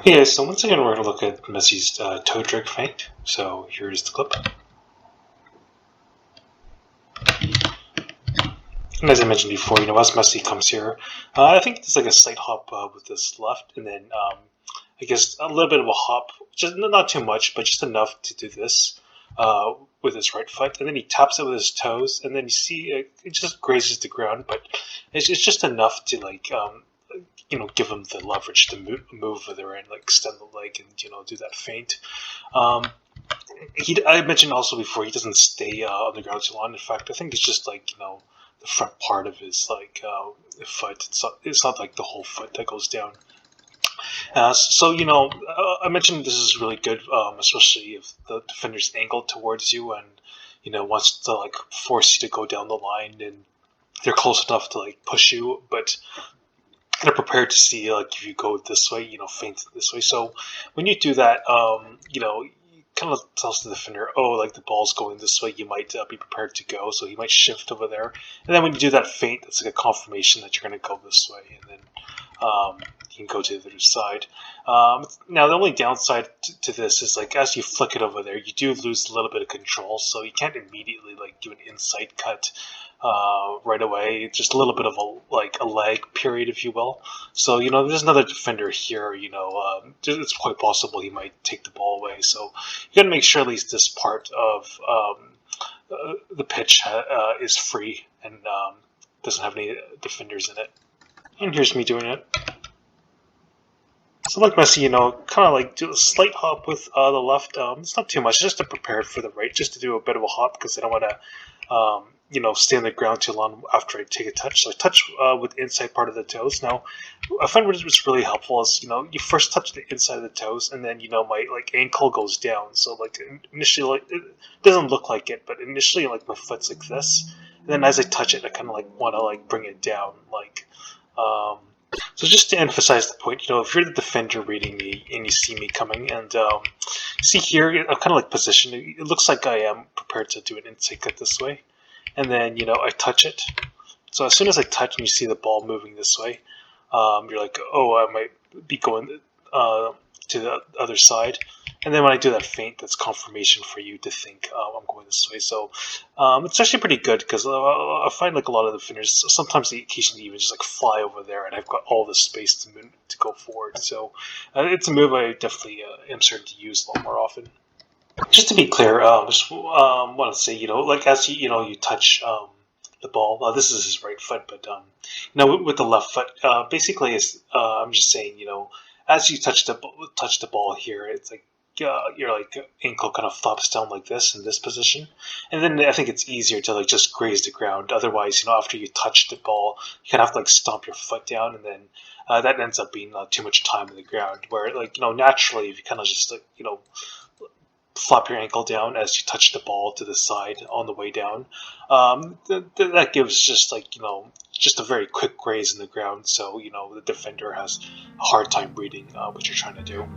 Yeah, so once again, we're going to look at Messi's toe drag feint. So here is the clip. And as I mentioned before, as Messi comes here, I think there's like a slight hop with this left, and then I guess a little bit of a hop, just not too much, but just enough to do this with his right foot, and then he taps it with his toes, and then you see it just grazes the ground, but it's just enough to give him the leverage to move there and like extend the leg and do that feint. Um, I mentioned also before he doesn't stay on the ground too long. In fact, I think it's just the front part of his foot. It's not like the whole foot that goes down. I mentioned this is really good, especially if the defender's angled towards you and wants to like force you to go down the line and they're close enough to like push you, but they're prepared to see like if you go this way, feint this way. So when you do that, kind of tells the defender, oh, like the ball's going this way, you might be prepared to go. So he might shift over there, and then when you do that feint, that's like a confirmation that you're going to go this way, and then you can go to the other side. Now the only downside to this is like as you flick it over there, you do lose a little bit of control, so you can't immediately like do an inside cut right away. It's just a little bit of a lag period, if you will. So there's another defender here. It's quite possible he might take the ball away. So you got to make sure at least this part of the pitch is free and doesn't have any defenders in it. And here's me doing it. So like Messi, kind of like do a slight hop with the left. It's not too much, just to prepare for the right, just to do a bit of a hop because I don't want to, stay on the ground too long after I take a touch. So I touch with the inside part of the toes. Now, I find what's really helpful is, you first touch the inside of the toes and then, my like ankle goes down. So like initially, like, it doesn't look like it, but initially like my foot's like this. And then as I touch it, I kind of like want to like bring it down, like, so just to emphasize the point, if you're the defender reading me and you see me coming, and see here, I'm kind of like positioned. It looks like I am prepared to do an inside cut this way, and then I touch it. So as soon as I touch and you see the ball moving this way, you're like, oh, I might be going to the other side. And then when I do that feint, that's confirmation for you to think I'm going this way. So it's actually pretty good because I find like a lot of the defenders, sometimes they occasionally even just like fly over there, and I've got all the space to go forward. So it's a move I definitely am starting to use a lot more often. Just to be clear, just want to say, like as you touch the ball. This is his right foot, but with the left foot, basically, I'm just saying, as you touch the ball here, it's like your like ankle kind of flops down like this in this position, and then I think it's easier to like just graze the ground. Otherwise, after you touch the ball, you kind of have to like stomp your foot down, and then that ends up being too much time in the ground. Where like naturally, if you kind of just like flop your ankle down as you touch the ball to the side on the way down. That gives just just a very quick graze in the ground, so the defender has a hard time reading what you're trying to do.